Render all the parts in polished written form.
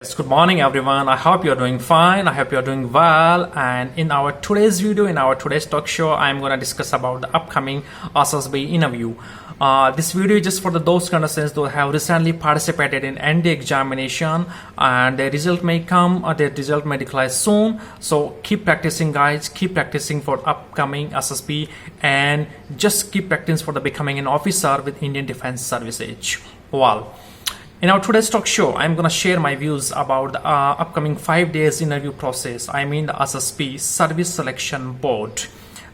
Yes, good morning everyone. I hope you're doing fine. I hope you're doing well. And in our today's video, in our today's talk show, I'm going to discuss about the upcoming SSB interview. This video is just for those contestants who have recently participated in ND examination and their result may come or their result may declare soon. So keep practicing guys, keep practicing for upcoming SSB and just keep practicing for the becoming an officer with Indian Defence Services. Well, in our today's talk show, I'm going to share my views about the upcoming 5 days interview process. I mean the SSB Service Selection Board.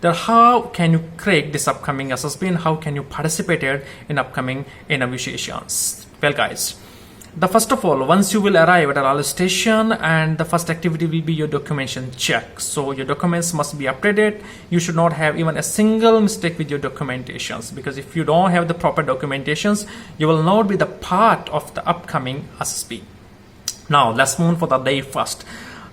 That how can you crack this upcoming SSB and how can you participate in upcoming interview sessions? Well guys, the first of all, once you will arrive at a railway station and the first activity will be your documentation check. So your documents must be updated. You should not have even a single mistake with your documentations, because if you don't have the proper documentations, you will not be the part of the upcoming SSB. Now let's move on for the day first.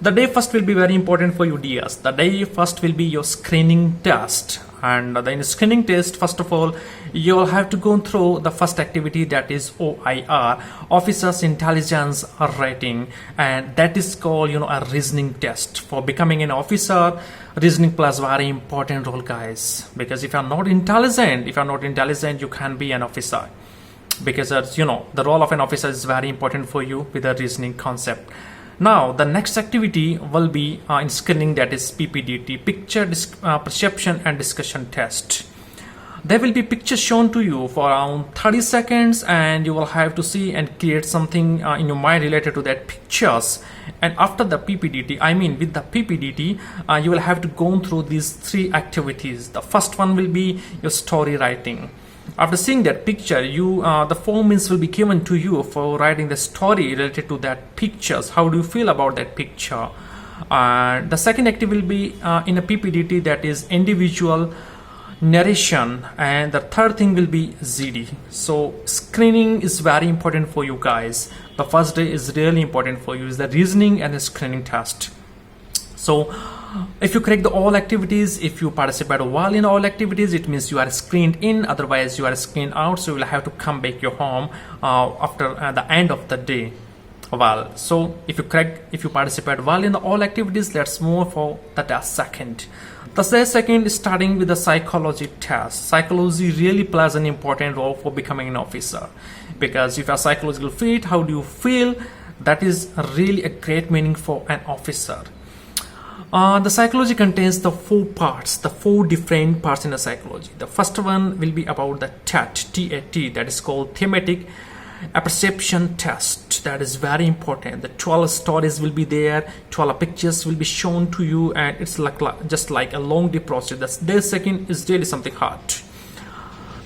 The day first will be very important for you dears. The day first will be your screening test. And in the screening test, first of all, you will have to go through the first activity, that is OIR, Officers Intelligence Rating, and that is called a reasoning test. For becoming an officer, reasoning plays very important role guys, because if you're not intelligent, you can't be an officer, because the role of an officer is very important for you with a reasoning concept. Now the next activity will be in screening, that is PPDT, Picture Perception and Discussion Test. There will be pictures shown to you for around 30 seconds and you will have to see and create something in your mind related to that pictures. And after the PPDT, with the PPDT, you will have to go through these 3 activities. The first one will be your story writing. After seeing that picture, the 4 minutes will be given to you for writing the story related to that pictures. How do you feel about that picture? The second activity will be in a PPDT, that is individual narration, and the third thing will be ZD. So screening is very important for you guys. The first day is really important for you, is the reasoning and the screening test. So if you crack all activities, if you participate well in all activities, it means you are screened in, otherwise you are screened out, so you will have to come back your home after the end of the day. Well, so if you participate well in all activities, let's move for the day second. The day second is starting with the psychology test. Psychology really plays an important role for becoming an officer, because if you are psychological fit, how do you feel? That is really a great meaning for an officer. The psychology contains the 4 parts, the 4 different parts in the psychology. The first one will be about the TAT, that is called Thematic Apperception Test. That is very important. The 12 stories will be there, 12 pictures will be shown to you, and it's just like a long day process. The second is really something hard.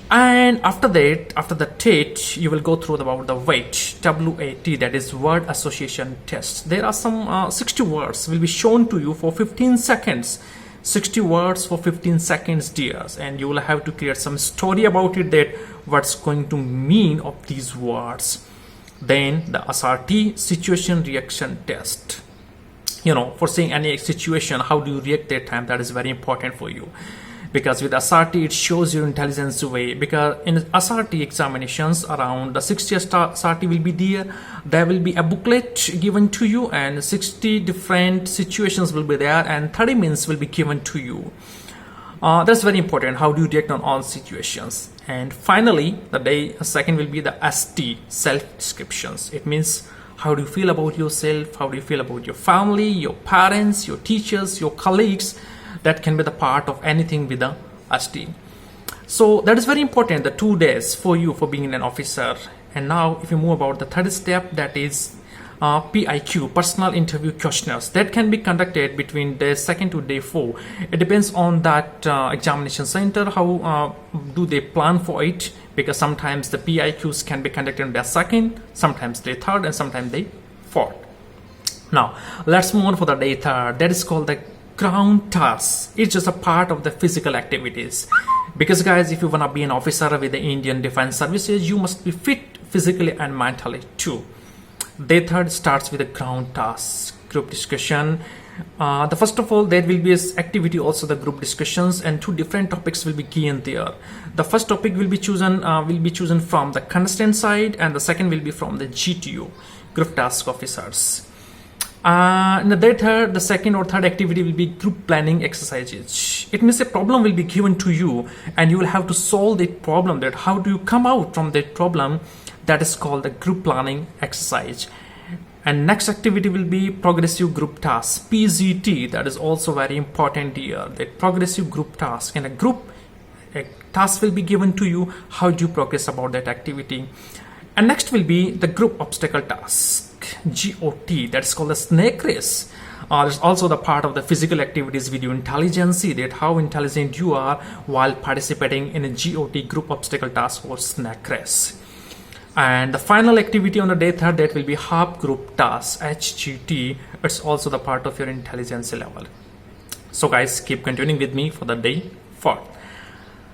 And after that, after the TAT, you will go through about the WAT, WAT, that is word association test. There are some 60 words will be shown to you for 15 seconds. 60 words for 15 seconds dears, and you will have to create some story about it, that what's going to mean of these words. Then the SRT, situation reaction test. For seeing any situation, how do you react that time? That is very important for you, because with SRT it shows your intelligence way. Because in SRT examinations, around the 60 SRT will be there. There will be a booklet given to you, and 60 different situations will be there, and 30 minutes will be given to you. That's very important. How do you react on all situations? And finally, the day second will be the ST, self descriptions. It means how do you feel about yourself? How do you feel about your family, your parents, your teachers, your colleagues? That can be the part of anything with the ST. So that is very important, the 2 days for you for being an officer. And now if you move about the third step, that is PIQ, personal interview questionnaires. That can be conducted between day 2 to day 4. It depends on that examination center, how do they plan for it, because sometimes the PIQs can be conducted on day 2nd, sometimes day 3rd, and sometimes day 4th. Now let's move on for the day 3rd. That is called the ground task. It's just a part of the physical activities, because guys, if you want to be an officer with the Indian Defence Services, you must be fit physically and mentally too. Day 3rd starts with the ground task, group discussion. The first of all, there will be an activity, also the group discussions, and 2 different topics will be given there. The first topic will be chosen from the contestant side, and the second will be from the GTO. group task officers. In the second or third activity will be group planning exercises. It means a problem will be given to you and you will have to solve that problem. That how do you come out from that problem? That is called the group planning exercise. And next activity will be progressive group task, PGT. That is also very important here. That progressive group task. In a group, a task will be given to you. How do you progress about that activity? And next will be the group obstacle task, GOT. That is called the snake race. There's also the part of the physical activities video intelligence, that how intelligent you are while participating in a GOT, group obstacle task or snake race. And the final activity on the day third, that will be half group task, HGT. It's also the part of your intelligence level. So guys, keep continuing with me for the day fourth.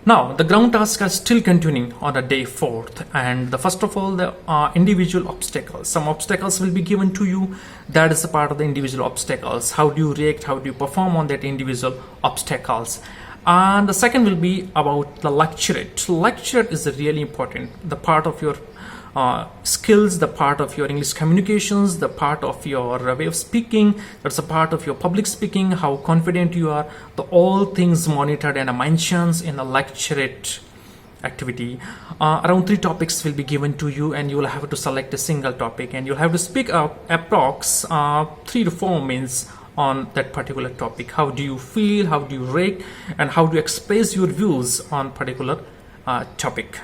Now the ground tasks are still continuing on the day fourth, and first of all, the individual obstacles. Some obstacles will be given to you. That is a part of the individual obstacles. How do you react? How do you perform on that individual obstacles? And the second will be about the lecturate. Lecturate is really important. The part of your skills, the part of your English communications, the part of your way of speaking. That's a part of your public speaking, how confident you are. All things monitored and mentions in the lecturate activity. Around 3 topics will be given to you, and you will have to select a single topic, and you'll have to speak up approx 3 to 4 minutes on that particular topic. How do you feel? How do you rate? And how do you express your views on particular topic?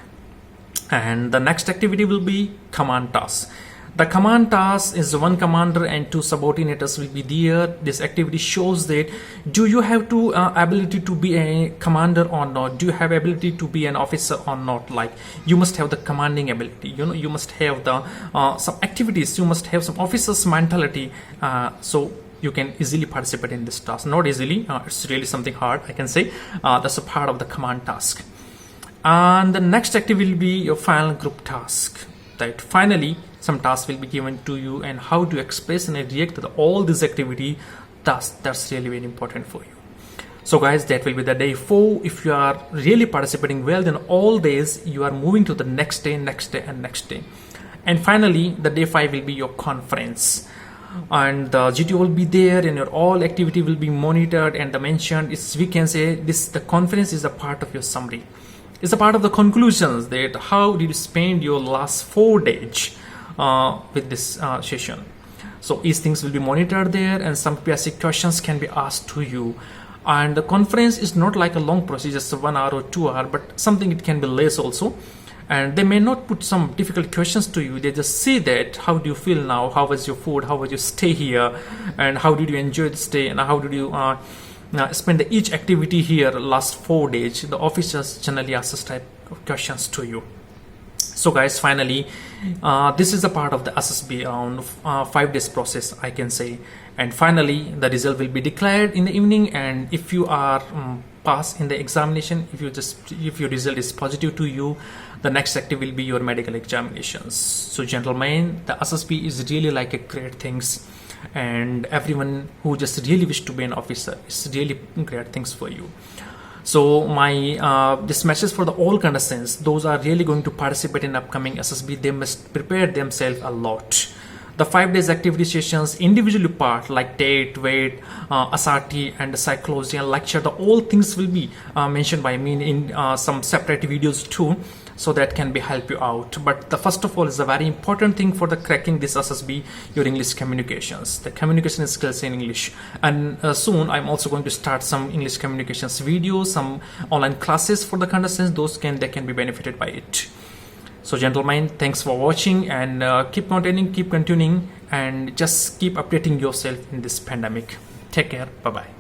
And the next activity will be command task. The command task is one commander and 2 subordinates will be there. This activity shows that do you have to ability to be a commander or not? Do you have ability to be an officer or not? Like, you must have the commanding ability. You must have the some activities. You must have some officer's mentality. So you can easily participate in this task. Not easily. It's really something hard, I can say. That's a part of the command task. And the next activity will be your final group task. That finally some tasks will be given to you, and how to express and react to all this activity. That's really very important for you. So guys, that will be the day 4. If you are really participating well, then all days you are moving to the next day and next day. And finally, the day 5 will be your conference. And the GT will be there, and your all activity will be monitored and mentioned. We can say the conference is a part of your summary. It's a part of the conclusions, that how did you spend your last 4 days with this session. So these things will be monitored there, and some basic questions can be asked to you. And the conference is not like a long process, just 1 hour or 2 hours, but something it can be less also. And they may not put some difficult questions to you. They just say that how do you feel now, how was your food, how was your stay here, and how did you enjoy the stay, and how did you spend each activity here last 4 days. The officers generally ask this type of questions to you. So guys, finally, this is a part of the SSB around 5 days process, I can say. And finally, the result will be declared in the evening. And if you are pass in the examination, if your result is positive to you, the next active will be your medical examinations. So gentlemen, the SSB is really like a great things. And everyone who just really wish to be an officer, it's really great things for you. So my this message for the all contestants, those are really going to participate in upcoming SSB, they must prepare themselves a lot. The 5 days activity sessions individually part like date, weight, SRT and psychology and lecture, the all things will be mentioned by me in some separate videos too. So that can be help you out. But the first of all is a very important thing for the cracking this SSB, your English communications, the communication skills in English. And soon I'm also going to start some English communications videos, some online classes for the contestants. They can be benefited by it. So gentlemen, thanks for watching, and keep continuing, and just keep updating yourself in this pandemic. Take care. Bye bye.